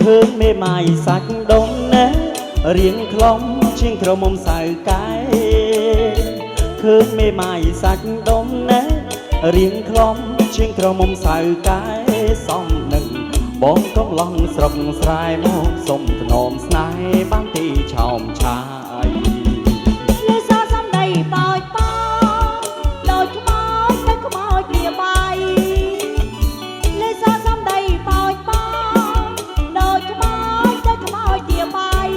ឃើញមេម៉ាយសាច់ដុំណែរៀងខ្លំជាងក្រមុំសៅកែឃើញមេម៉ាយសាច់ដុំណែរៀងខ្លំជាងក្រមុំសៅកែសំនឹងបងកំឡងស្រុកស្រែមកសុំថ្នមស្នេហ៍បានទីឆោមឆាយលើសសំដីបោចបោដូចខ្មោចទៅខ្មោចវាបាយលើសសំដីបោចបោដូចខ្មោចទៅខ្មោចវាបាយ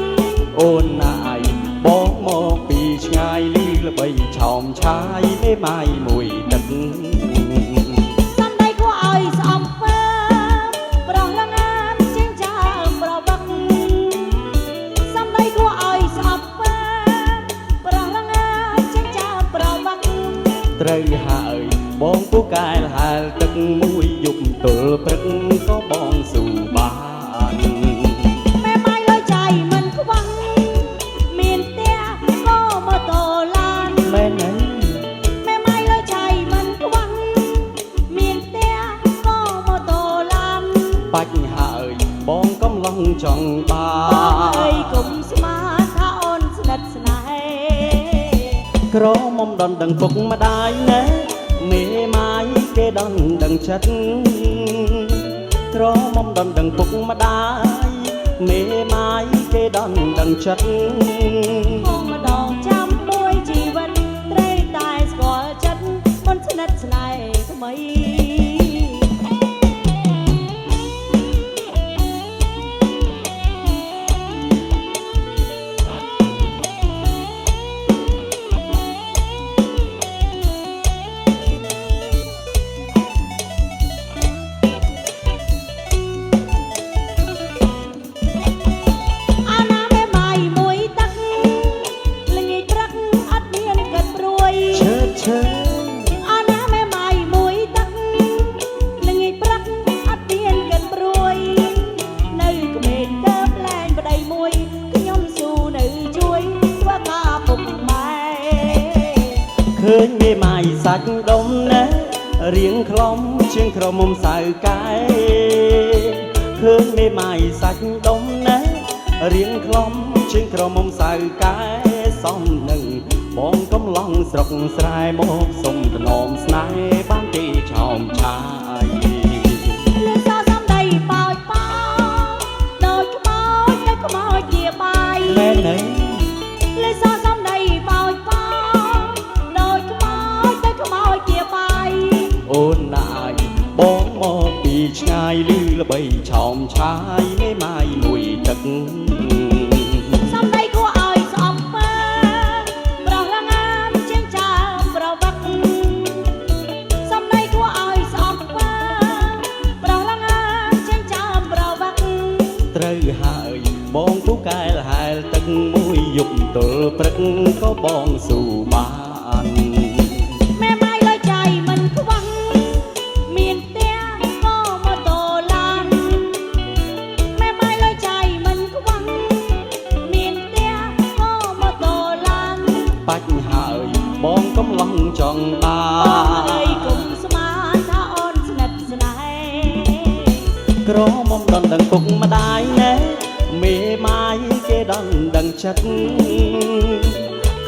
អូនណាយបងមកពីឆ្ងាយលីល្បីឆោមឆាយមេម៉ាយមួយទឹកសំដីគួរឲ្យស្អប់វើប្រោះលងាមជាងចាប្រវឹកសំដីគួរឲ្យស្អប់វើប្រោះលងាមជាងចាប្រវឹកត្រូវហើយបងពូកែលហាលទឹកមួយយប់ទល់ព្រឹកក៏បងស៊ូបានមេម៉ាយលើចៃមិនខ្វះមានផ្ទះក៏ម៉ូតូឡានមែនហើយមេម៉ាយលើចៃមិនខ្វះមានផ្ទះក៏ម៉ូតូឡានបាច់ហើយបងកំឡុងចង់បានអើយកុំស្មានថាអូនស្និទ្ធស្នេហ៍ក្រមុំដនដឹងពុកម្ដាយណែមេម៉ាយគេដនដឹងចិត្តក្រមុំដនដឹងពុកម្ដាយមេម៉ាយគេដនដឹងចិត្តអូម្ដងចាំមួយជីវិតត្រូវតែស្គាល់ចិត្តមិនស្និទ្ធស្នេហ៍ថ្មីឃើញមេម៉ាយសាច់ដុំណែរៀងខ្លំជាងក្រមុំសៅកែឃើញមេម៉ាយសាច់ដុំណែរៀងខ្លំជាងក្រមុំសៅកែសំនឹងបងកំឡុងស្រុកស្រែមកសុំថ្នមស្នេហ៍បានទីឆោមឆាយលើសសំដីបោចបោដូចខ្មោចទៅខ្មោចវាបាយមែនហើយលើសសំដីបោចបោដូចខ្មោចទៅខ្មោចវាបាយអូនណាយបងមកពីឆ្ងាយលឺល្បីឆោមឆាយមេម៉ាយមួយទឹកសំដីគួរឲ្យស្អប់វើប្រោះលងាមជាងចាប្រវឹកសំដីគួរឲ្យស្អប់វើប្រោះលងាមជាងចាប្រវឹកត្រូវហើយបងពូកែលហែលទឹកមួយយប់ទល់ព្រឹកក៏បងស៊ូបានមេម៉ាយលើចៃមិនខ្វះមានផ្ទះក៏ម៉ូតូឡានមេម៉ាយលើចៃមិនខ្វះមានផ្ទះក៏ម៉ូតូឡានបាច់ហើយបងកំឡុងចង់បានអើយកុំស្មានថាអូនស្និទ្ធស្នេហ៍ក្រមុំដនដឹងពុកម្ដាយណែមេម៉ាយគេដនដឹងចិត្ត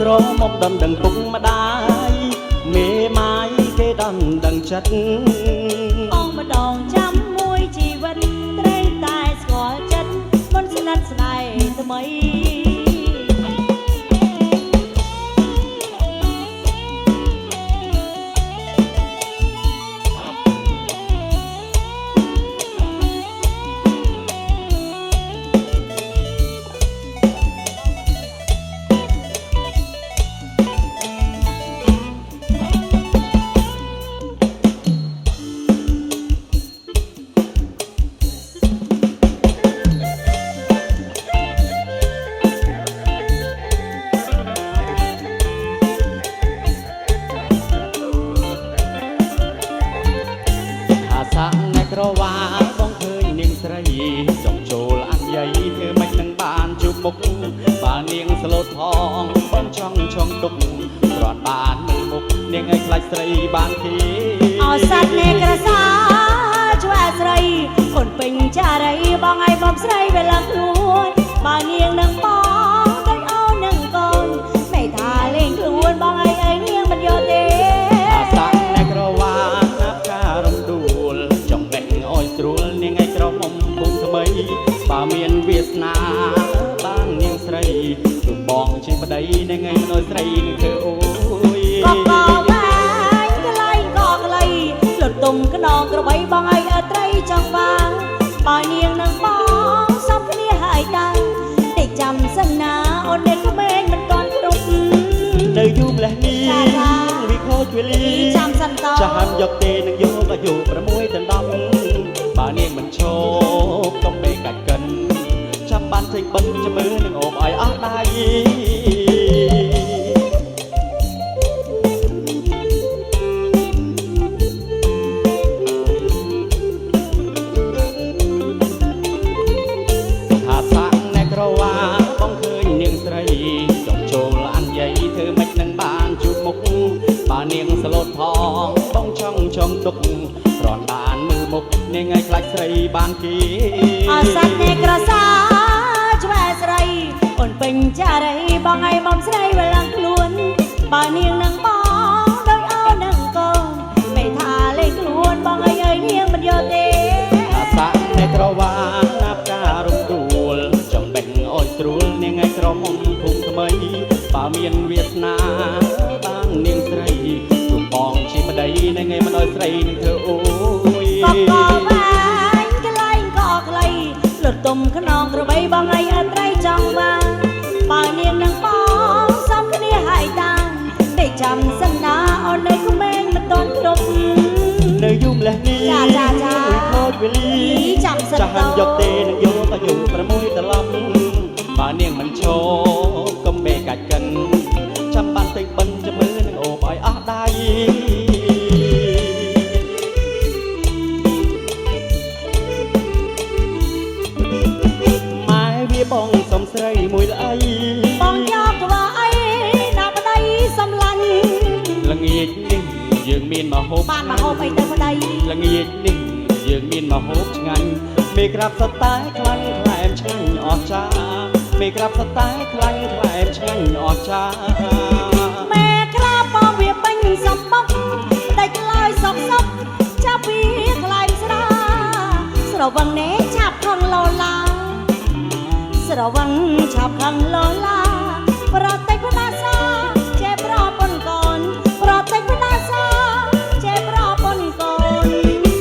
ក្រមុំដនដឹងពុកម្ដាយមេម៉ាយគេដនដឹងចិត្តអូម្ដងចាំមួយជីវិតត្រូវតែស្គាល់ចិត្តមិនស្និទ្ធស្នេហ៍ថ្មីក្រវ៉ាបងឃើញនាងស្រីចង់ចូលអញ្ញៃធ្វើមិននឹងបានជួបមុខបើនាងស្លូតផងបងចង់ឆងទុកគ្រាន់បានមើលមុខនាងឲ្យខ្លាចស្រីបានទេអោសត្វនេក្រសាជួយស្រីអូនពេញចា រីបងឲ្យបំស្រីវាឡើងខ្លួនបើនាងនឹងបងដូចអូននឹងកូនមិនថាលេងខ្លួនបងឲ្យអីនាងមិនយកទេអាសាក់អ្នកក្រវាណាប់ការរំដួលចង់បេះអោយស្រួលនាងឲ្យក្រមុំពុំថ្មីបើមានវាសនាបាននាងស្រីទូបងជាប្តីនាងឲ្យមនុស្សស្រីនឹងធ្វើអូយកកបាយកន្លែងកកលៃលុតទុំខ្នងក្របីបងឲ្យអត្រីចង់បានបើនាងនឹងបងសំគ្នាហើយដែរតែចាំសិនណាអូននេះក្មេងមិនទាន់គ្រប់នៅយូរម្លេះនេះវាខូចវេលាចាំសិនតចាហាំយកទេនឹងយកអាយុ6ដល់10បើនាងមិនឈប់កុំពេកកាច់កិនចាំបានចេញបិណ្ឌចាំមើលនឹងអូបឲ្យអស់ដៃថាសាក់អ្នកក្រវាបងឃើញនាងស្រីចង់ចូលអានយាយធ្វើម៉េចនឹងបានជួបមុខបើនាងសលូតផងបងចង់ទុកគ្រាន់បានមើលមុខនាងឲ្យខ្លាចស្រីបានគេអសាត់អ្នកក្រសាឆ្វែស្រីអូនពេញចារីបងឲ្យបំស្រីវាឡើងខ្លួនបើនាងនឹងបងដូចអូននឹងកូនមិនថាលេងខ្លួនបងឲ្យនាងមិនយកទេអាសាក់អ្នកក្រវាណាប់ការរំដួលចង់បេះអោយស្រួលនាងឲ្យក្រមុំភូមិថ្មីបើមានវាសនាបាននាងស្រីទូបងជាប្តីនាងឲ្យមិនអោយស្រីនឹងធ្វើអូយកកបាយកន្លែងកកលៃលុតទុំខ្នងក្របីបងឲ្យអត្រីចង់បានបើនាងនឹងបងសំគ្នាហើយតាតែចាំសិនណាអូននៅក្មេងមិនទាន់គ្រប់នៅយូរម្លេះនេះចាខូចវេលាចាំសិនតចាហាំយកទេនឹងយកអាយុ6ដល់10បើនាងមិនឈប់កុំពេកកាច់កិនចាំបានពេញបិណ្ឌចាំមើលនឹងអូបឲ្យអស់ដៃម៉ែវាបងសំស្រីមួយល្អីបងយកធ្វើអីដល់ប្តីសំឡាញ់ល្ងាចនេះយើងមានមហូបបានមហូបអីទៅប្តីល្ងាចនេះយើងមានមហូបឆ្ងាញ់មេក្រាបសតែខ្លាញ់ខ្លែមឆ្ងាញ់អស្ចារ្យមេក្រាបសតែខ្លាញ់ខ្លែមឆ្ងាញ់អស្ចារ្យមេក្រាបបងវាពេញសំបុកតែឆ្លើយសុកចាប់ពីខ្លែងស្រាស្រវឹងនេះឆាប់ខឹងលោឡាស្រវឹងឆាប់ខឹងលោឡាប្រតិបត្តិសាចេះប្រពន្ធកូនប្រតិបត្តិសាចេះប្រពន្ធកូន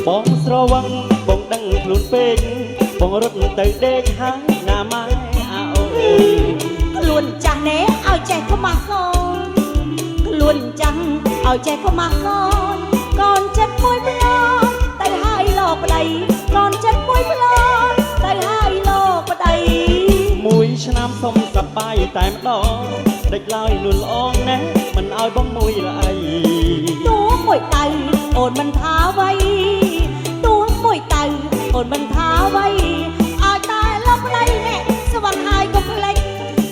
បងស្រវឹងបងដឹងខ្លួនពេកបងរត់ទៅដេកហើយណាម៉ែអាអូនខ្លួនចាស់នេះឲ្យចេះខ្មាស់កូនខ្លួនចាស់ឲ្យចេះខ្មាស់កូនចិត្តមួយប្លន់ទៅហើយលោកប្តីកូនចិត្តមួយប្លន់ទៅហើយលោកប្តីមួយឆ្នាំសុំសប្បាយតែម្ដងដេចឡើយលួនល្អងណាស់មិនឲ្យបងមួយល្អីទួមួយទៅអូនមិនថាអ្វីទួមួយទៅអូនមិនថាអ្វីឲ្យតែលោកប្តីនេះស្វឹងហើយកុំភ្លេច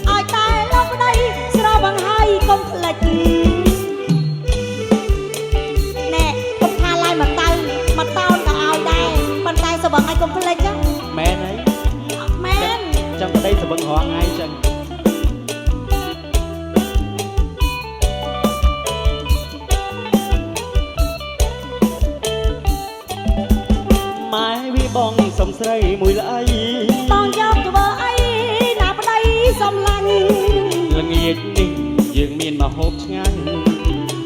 ឲ្យតែលោកប្តីស្រវឹងហើយកុំភ្លេចណែកុំថាឡើយមកតោនក៏ឲ្យដែរប៉ុន្តែស្វឹងហើយកុំភ្លេចចឹងមែនហើយមែនចឹងប្តីស្វឹងរាល់ថ្ងៃចឹងម៉ែវាបងសំស្រីមួយល្អីបងយកធ្វើអីណាប្តីសំឡាញ់ល្ងាចនេះយើងមានមហូបឆ្ងាញ់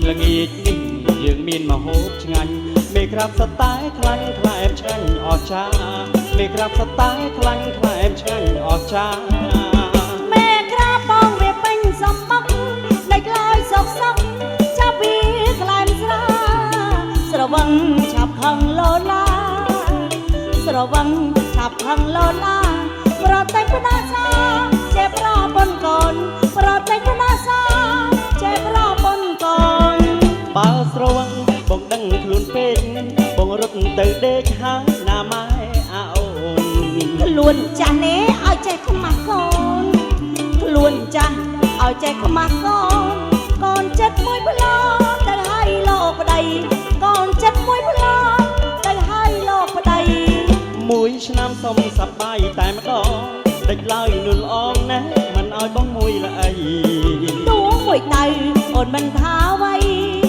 ល្ងាចនេះយើងមានមហូបឆ្ងាញ់មេក្រាបសតែខ្លាញ់ខ្លែមឆ្ងាញ់អស្ចារ្យមេក្រាបសតែខ្លាញ់ខ្លែមឆ្ងាញ់អស្ចារ្យមេក្រាបបងវាពេញសំបុកដេចឡើយសុកចាប់ពីខ្លែមស្រាស្រវឹងឆាប់ខឹងលោឡាស្រវឹងឆាប់ខឹងលោឡាប្រតិបត្តិសាចេះប្រពន្ធកូនប្រតិបត្តិសាចេះប្រពន្ធកូនបើស្រវឹងបងដឹងខ្លួនពេកបងរត់ទៅដេកហើយណាម៉ែអាអូនខ្លួនចាស់នេះឲ្យចេះខ្មាស់កូនខ្លួនចាស់ឲ្យចេះខ្មាស់កូនចិត្តមួយប្លន់ទៅឲ្យលោកប្តីកូនចិត្តមួយប្លន់ទៅឲ្យលោកប្តីមួយឆ្នាំស សុំសប្បាយតែម្ដងតិចឡើយនួនល្អងណាស់មិនឲ្យបងមួយល្អី ទួងមួយទៅអូនមិនថាអ្វី